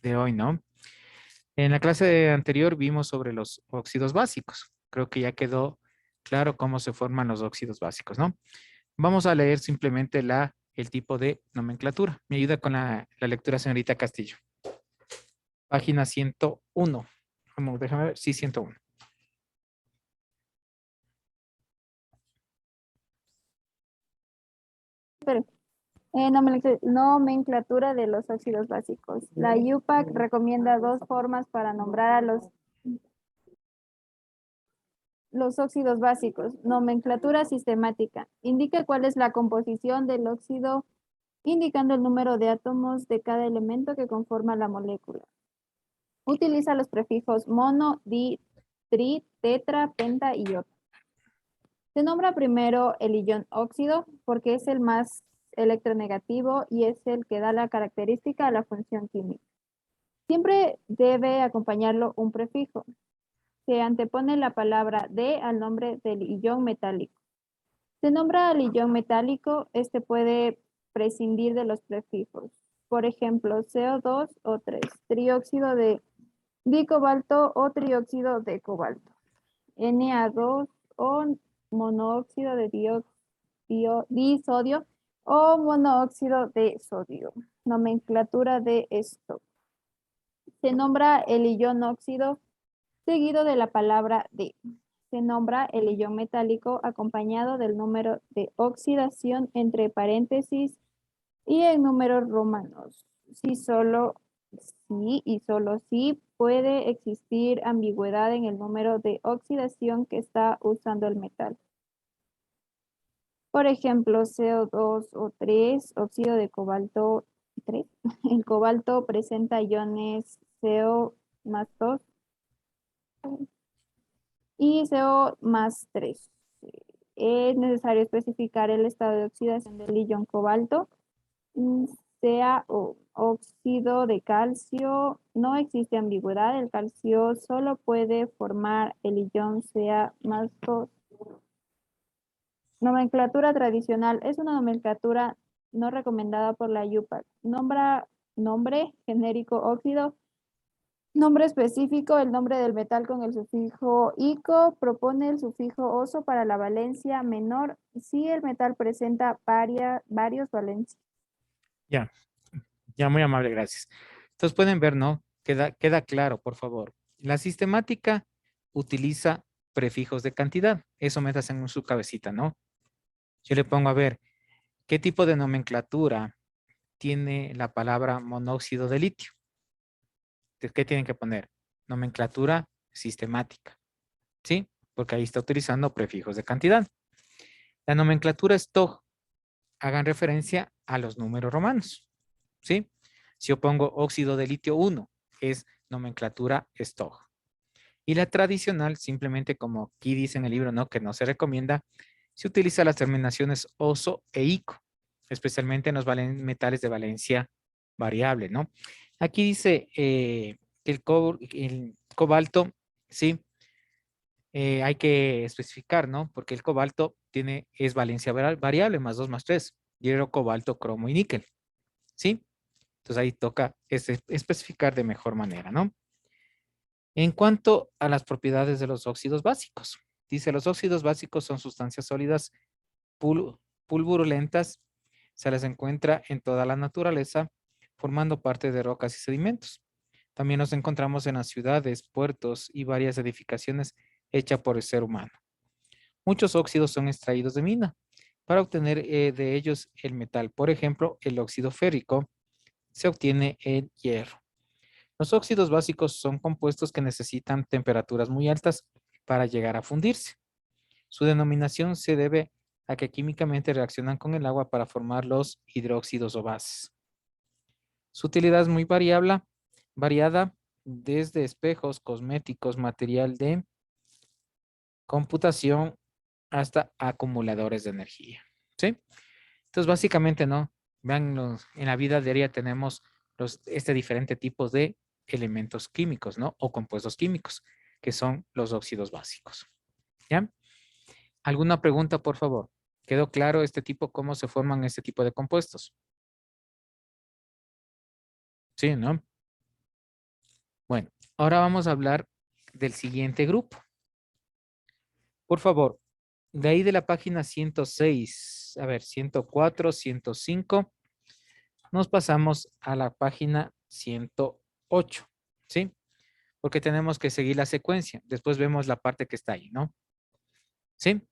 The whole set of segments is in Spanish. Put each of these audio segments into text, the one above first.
de hoy, ¿no? En la clase anterior vimos sobre los óxidos básicos. Creo que ya quedó claro cómo se forman los óxidos básicos, ¿no? Vamos a leer simplemente el tipo de nomenclatura. Me ayuda con la lectura, señorita Castillo. Página 101. Déjame ver. Sí, 101. Pero, nomenclatura de los óxidos básicos. La UPAC recomienda dos formas para nombrar a los óxidos básicos. Nomenclatura sistemática. Indica cuál es la composición del óxido, indicando el número de átomos de cada elemento que conforma la molécula. Utiliza los prefijos mono, di, tri, tetra, penta y iota. Se nombra primero el ion óxido porque es el más electronegativo y es el que da la característica a la función química. Siempre debe acompañarlo un prefijo. Se antepone la palabra de al nombre del ion metálico. Se nombra al ion metálico, este puede prescindir de los prefijos. Por ejemplo, CO2 o 3, trióxido de dicobalto o trióxido de cobalto. Na2 o monóxido de disodio o monóxido de sodio. Nomenclatura de esto. Se nombra el ion óxido seguido de la palabra de. Se nombra el ion metálico acompañado del número de oxidación entre paréntesis y en números romanos. Si solo sí y solo sí puede existir ambigüedad en el número de oxidación que está usando el metal. Por ejemplo, CO2 o 3, óxido de cobalto 3. El cobalto presenta iones CO más 2 y CO más 3. Es necesario especificar el estado de oxidación del ion cobalto. Sea óxido de calcio, no existe ambigüedad. El calcio solo puede formar el ion Ca más 2. Nomenclatura tradicional es una nomenclatura no recomendada por la UPAC. Nombre genérico óxido. Nombre específico, el nombre del metal con el sufijo ico. Propone el sufijo oso para la valencia menor si el metal presenta varios valencias. Ya, ya muy amable, gracias. Entonces pueden ver, ¿no? Queda claro, por favor. La sistemática utiliza prefijos de cantidad. Eso metas en su cabecita, ¿no? Yo le pongo a ver, ¿qué tipo de nomenclatura tiene la palabra monóxido de litio? Entonces, ¿qué tienen que poner? Nomenclatura sistemática, ¿sí? Porque ahí está utilizando prefijos de cantidad. La nomenclatura STOG, hagan referencia a los números romanos, ¿sí? Si yo pongo óxido de litio 1, es nomenclatura STOG. Y la tradicional, simplemente como aquí dice en el libro, ¿no? Que no se recomienda, se utiliza las terminaciones oso e ico, especialmente en los metales de valencia variable, ¿no? Aquí dice que el cobalto, sí, hay que especificar, ¿no? Porque el cobalto es valencia variable, más 2 más 3, hierro, cobalto, cromo y níquel, ¿sí? Entonces ahí toca especificar de mejor manera, ¿no? En cuanto a las propiedades de los óxidos básicos, dice los óxidos básicos son sustancias sólidas pulvurulentas, se las encuentra en toda la naturaleza, formando parte de rocas y sedimentos. También nos encontramos en las ciudades, puertos y varias edificaciones hechas por el ser humano. Muchos óxidos son extraídos de mina para obtener de ellos el metal. Por ejemplo, el óxido férrico se obtiene en hierro. Los óxidos básicos son compuestos que necesitan temperaturas muy altas para llegar a fundirse. Su denominación se debe a que químicamente reaccionan con el agua para formar los hidróxidos o bases. Su utilidad es muy variada desde espejos, cosméticos, material de computación hasta acumuladores de energía. ¿Sí? Entonces, básicamente, ¿no? Vean, en la vida diaria tenemos este diferente tipos de elementos químicos, ¿no? O compuestos químicos, que son los óxidos básicos. ¿Ya? ¿Alguna pregunta, por favor? ¿Quedó claro este tipo, cómo se forman este tipo de compuestos? Sí, ¿no? Bueno, ahora vamos a hablar del siguiente grupo. Por favor, de ahí de la página 106, a ver, 104, 105, nos pasamos a la página 108, ¿sí? Porque tenemos que seguir la secuencia. Después vemos la parte que está ahí, ¿no? ¿Sí?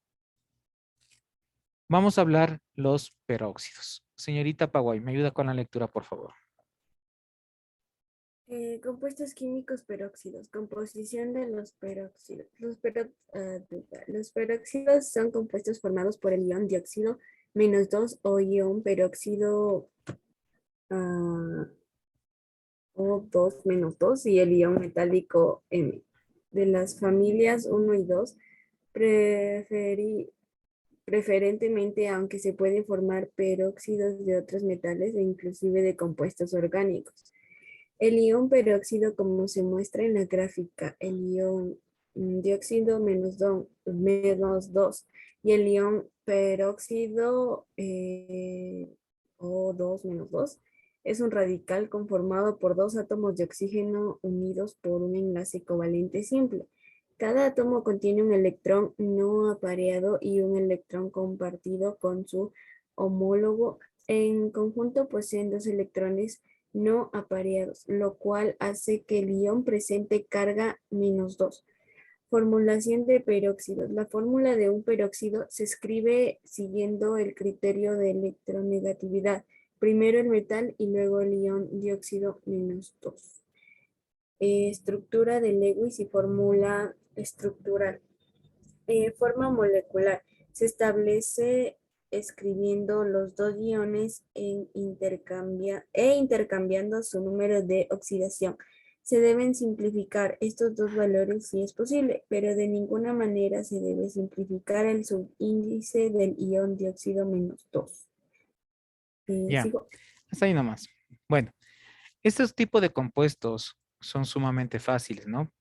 Vamos a hablar los peróxidos. Señorita Paguay, ¿me ayuda con la lectura, por favor? Compuestos químicos peróxidos. Composición de los peróxidos. Los peróxidos son compuestos formados por el ion dióxido -2 o ion peróxido O2-2 y el ion metálico M. De las familias 1 y 2, preferentemente, aunque se pueden formar peróxidos de otros metales e inclusive de compuestos orgánicos. El ion peróxido, como se muestra en la gráfica, el ion dióxido -2 y el ion peróxido O2-2 es un radical conformado por dos átomos de oxígeno unidos por un enlace covalente simple. Cada átomo contiene un electrón no apareado y un electrón compartido con su homólogo. En conjunto poseen dos electrones no apareados, lo cual hace que el ion presente carga -2. Formulación de peróxidos. La fórmula de un peróxido se escribe siguiendo el criterio de electronegatividad. Primero el metal y luego el ion dióxido -2. Estructura de Lewis y fórmula estructural. Forma molecular. Se establece escribiendo los dos iones intercambiando su número de oxidación. Se deben simplificar estos dos valores si es posible, pero de ninguna manera se debe simplificar el subíndice del ion dióxido -2. Ya, ¿Sigo? hasta ahí nomás. Bueno, estos tipos de compuestos son sumamente fáciles, ¿no?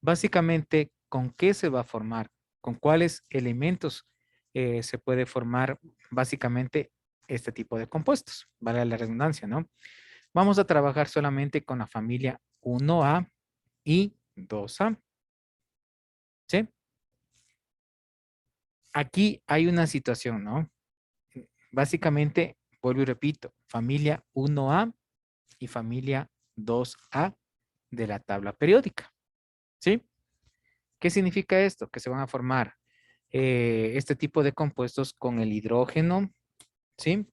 Básicamente, ¿con qué se va a formar? ¿Con cuáles elementos se puede formar básicamente este tipo de compuestos? Vale la redundancia, ¿no? Vamos a trabajar solamente con la familia 1A y 2A. ¿Sí? Aquí hay una situación, ¿no? Básicamente, vuelvo y repito, familia 1A y familia 2A de la tabla periódica. ¿Sí? ¿Qué significa esto? Que se van a formar este tipo de compuestos con el hidrógeno, ¿sí?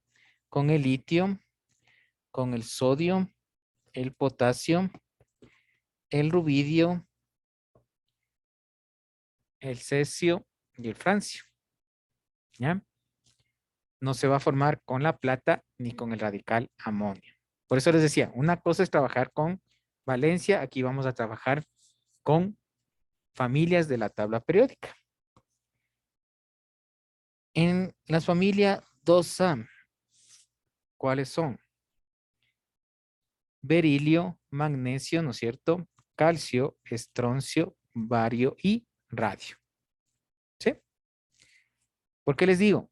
Con el litio, con el sodio, el potasio, el rubidio, el cesio y el francio, ¿ya? No se va a formar con la plata ni con el radical amonio. Por eso les decía, una cosa es trabajar con valencia, aquí vamos a trabajar con familias de la tabla periódica. En las familias 2A, ¿cuáles son? Berilio, magnesio, ¿no es cierto? Calcio, estroncio, bario y radio. ¿Sí? ¿Por qué les digo?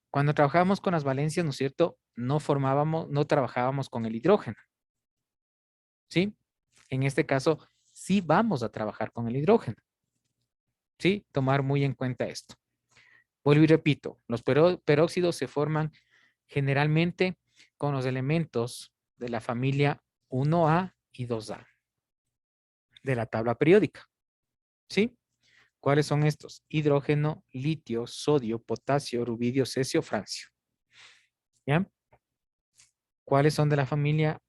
Cuando trabajábamos con las valencias, ¿no es cierto? No trabajábamos con el hidrógeno. ¿Sí? En este caso, sí vamos a trabajar con el hidrógeno. ¿Sí? Tomar muy en cuenta esto. Vuelvo y repito, los peróxidos se forman generalmente con los elementos de la familia 1A y 2A de la tabla periódica. ¿Sí? ¿Cuáles son estos? Hidrógeno, litio, sodio, potasio, rubidio, cesio, francio. ¿Ya? ¿Cuáles son de la familia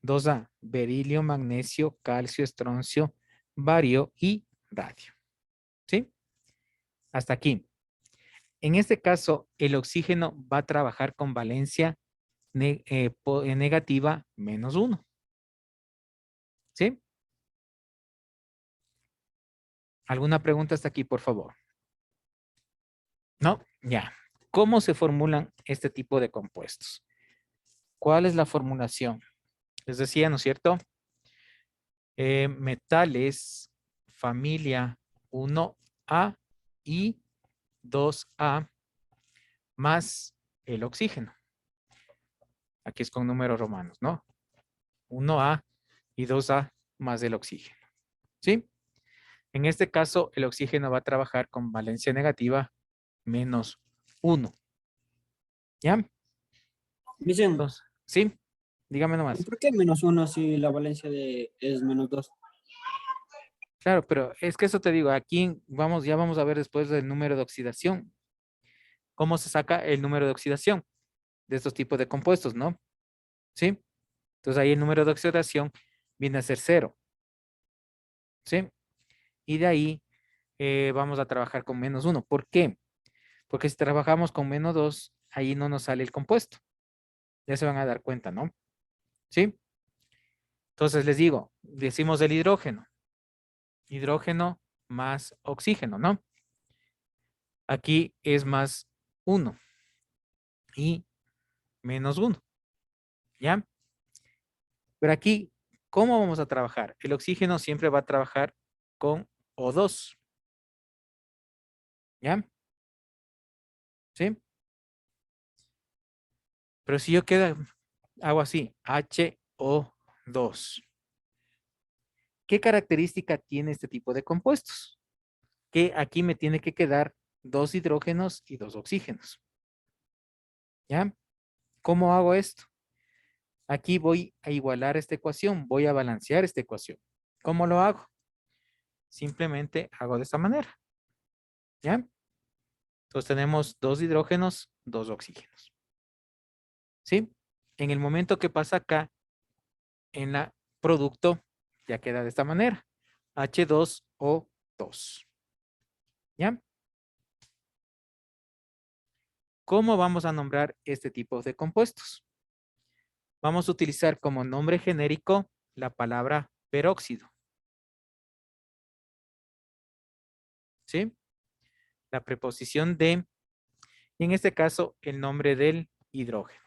2A? Berilio, magnesio, calcio, estroncio, bario y radio. ¿Sí? Hasta aquí. En este caso, el oxígeno va a trabajar con valencia negativa -1. ¿Sí? ¿Alguna pregunta hasta aquí, por favor? No, ya. ¿Cómo se formulan este tipo de compuestos? ¿Cuál es la formulación? Les decía, ¿no es cierto? Metales, familia 1A y 2A más el oxígeno. Aquí es con números romanos, ¿no? 1A y 2A más el oxígeno. ¿Sí? En este caso, el oxígeno va a trabajar con valencia negativa -1. ¿Ya? Dicen, Entonces, ¿sí? Dígame nomás. ¿por qué -1 si la valencia es -2? Claro, pero es que eso te digo, aquí vamos, ya vamos a ver después del número de oxidación. ¿Cómo se saca el número de oxidación de estos tipos de compuestos, no? ¿Sí? Entonces ahí el número de oxidación viene a ser 0. ¿Sí? Y de ahí vamos a trabajar con -1. ¿Por qué? Porque si trabajamos con -2, ahí no nos sale el compuesto. Ya se van a dar cuenta, ¿no? ¿Sí? Entonces les digo, decimos el hidrógeno. Hidrógeno más oxígeno, ¿no? Aquí es +1 y -1. ¿Ya? Pero aquí, ¿cómo vamos a trabajar? El oxígeno siempre va a trabajar con O2. ¿Ya? ¿Sí? Pero si yo hago así, HO2. ¿Qué característica tiene este tipo de compuestos? Que aquí me tiene que quedar 2 hidrógenos y 2 oxígenos. ¿Ya? ¿Cómo hago esto? Aquí voy a igualar esta ecuación, voy a balancear esta ecuación. ¿Cómo lo hago? Simplemente hago de esta manera. ¿Ya? Entonces tenemos 2 hidrógenos, 2 oxígenos. ¿Sí? En el momento que pasa acá, en la producto, ya queda de esta manera. H2O2. ¿Ya? ¿Cómo vamos a nombrar este tipo de compuestos? Vamos a utilizar como nombre genérico la palabra peróxido. ¿Sí? La preposición de, y en este caso, el nombre del hidrógeno.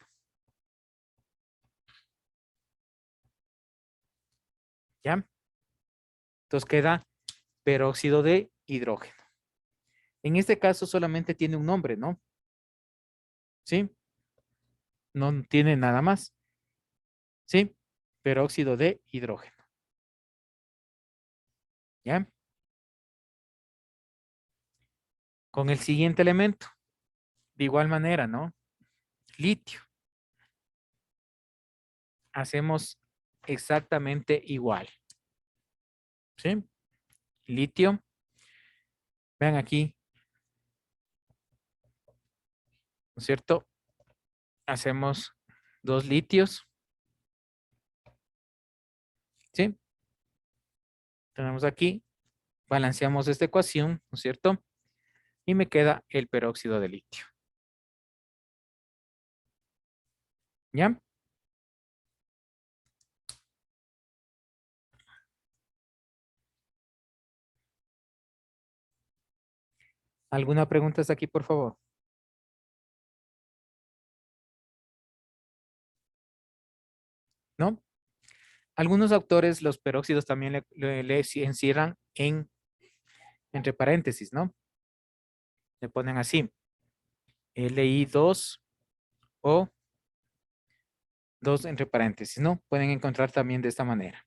¿Ya? Entonces queda peróxido de hidrógeno. En este caso solamente tiene un nombre, ¿no? ¿Sí? No tiene nada más. ¿Sí? Peróxido de hidrógeno. ¿Ya? Con el siguiente elemento. De igual manera, ¿no? Litio. Hacemos exactamente igual. ¿Sí? Litio. Vean aquí. ¿No es cierto? Hacemos 2 litios. ¿Sí? Tenemos aquí. Balanceamos esta ecuación, ¿no es cierto? Y me queda el peróxido de litio. ¿Ya? ¿Alguna pregunta hasta aquí, por favor? ¿No? Algunos autores, los peróxidos también le encierran entre paréntesis, ¿no? Le ponen así. Li2 o 2 entre paréntesis, ¿no? Pueden encontrar también de esta manera.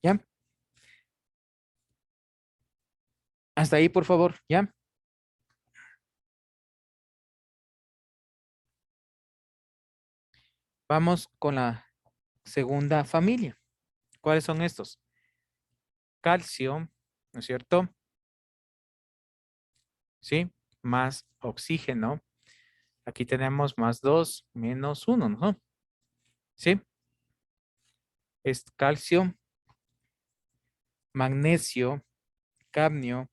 ¿Ya? Hasta ahí, por favor, ¿ya? Vamos con la segunda familia. ¿Cuáles son estos? Calcio, ¿no es cierto? ¿Sí? Más oxígeno. Aquí tenemos +2, -1, ¿no? ¿Sí? Es calcio, magnesio, cadmio,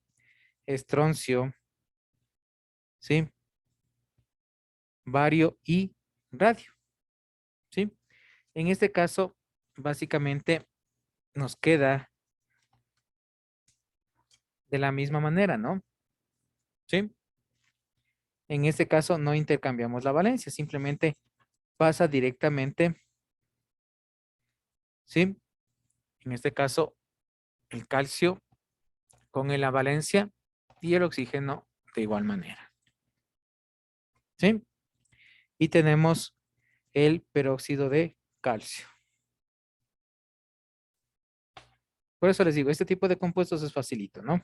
estroncio, ¿sí? Bario y radio, ¿sí? En este caso, básicamente nos queda de la misma manera, ¿no? ¿Sí? En este caso no intercambiamos la valencia, simplemente pasa directamente, ¿sí? En este caso, el calcio con la valencia y el oxígeno de igual manera, ¿sí? Y tenemos el peróxido de calcio. Por eso les digo, este tipo de compuestos es facilito, ¿no?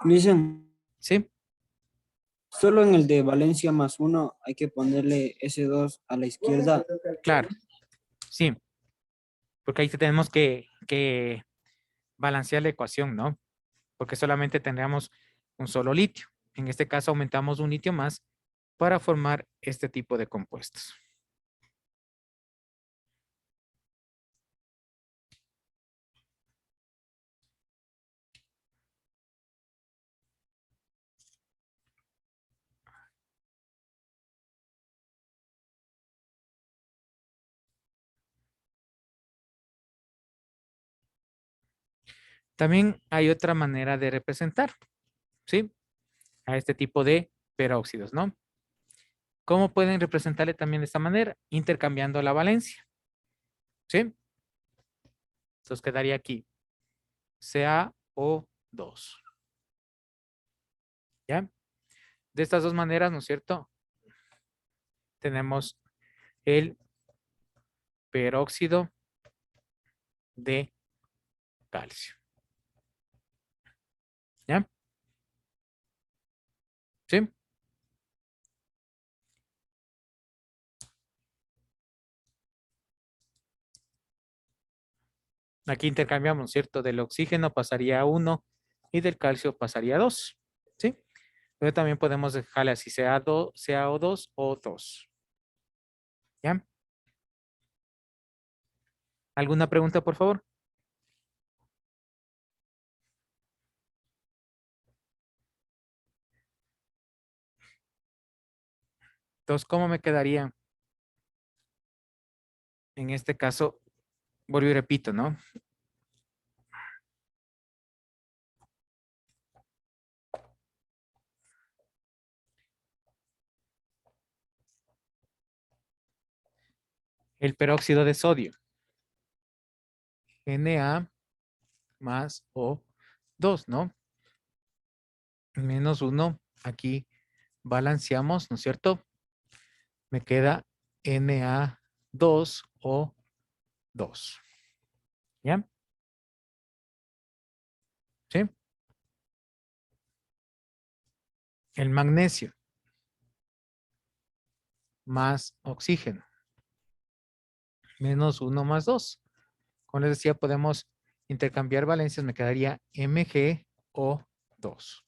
Dicen, ¿Sí? solo en el de Valencia más 1 hay que ponerle S2 a la izquierda. Claro. Sí. Porque ahí tenemos que balancear la ecuación, ¿no? Porque solamente tendríamos un solo litio. En este caso aumentamos un litio más para formar este tipo de compuestos. También hay otra manera de representar, ¿sí? A este tipo de peróxidos, ¿no? ¿Cómo pueden representarle también de esta manera? Intercambiando la valencia, ¿sí? Entonces quedaría aquí CaO2, ¿ya? De estas dos maneras, ¿no es cierto? Tenemos el peróxido de calcio, ¿ya? ¿Sí? Aquí intercambiamos, ¿cierto? Del oxígeno pasaría a 1 y del calcio pasaría a 2, ¿sí? Pero también podemos dejarle así, CaO2 o 2, ¿ya? ¿Alguna pregunta, por favor? Entonces, ¿cómo me quedaría? En este caso, vuelvo y repito, ¿no? El peróxido de sodio. Na más O2, ¿no? Menos 1. Aquí balanceamos, ¿no es cierto? Me queda Na2O2. ¿Ya? ¿Sí? El magnesio más oxígeno. Menos 1 más 2. Como les decía, podemos intercambiar valencias. Me quedaría MgO2.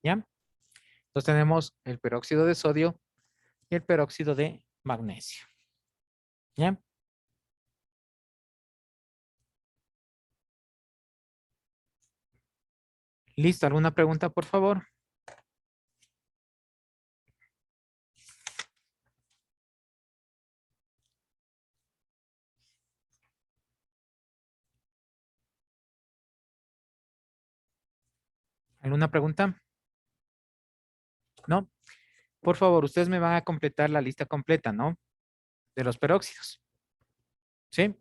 ¿Ya? Entonces tenemos el peróxido de sodio y el peróxido de magnesio. ¿Ya? ¿Listo? ¿Alguna pregunta, por favor? ¿Alguna pregunta? ¿No? Por favor, ustedes me van a completar la lista completa, ¿no? De los peróxidos. ¿Sí?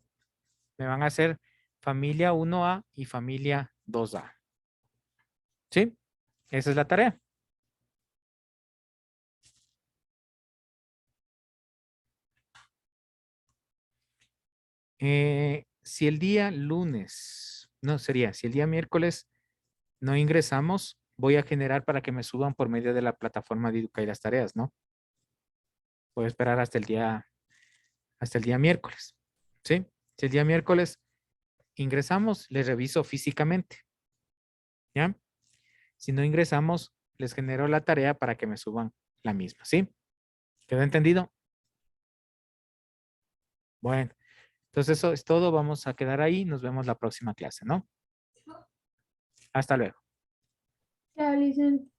Me van a hacer familia 1A y familia 2A. ¿Sí? Esa es la tarea. Si el día lunes, no sería, si el día miércoles no ingresamos, voy a generar para que me suban por medio de la plataforma de Educa y las tareas, ¿no? Voy a esperar hasta el día miércoles. ¿Sí? Si el día miércoles ingresamos, les reviso físicamente. ¿Ya? Si no ingresamos, les genero la tarea para que me suban la misma, ¿sí? ¿Quedó entendido? Bueno, entonces eso es todo. Vamos a quedar ahí. Nos vemos la próxima clase, ¿no? Hasta luego. Chao, Licen.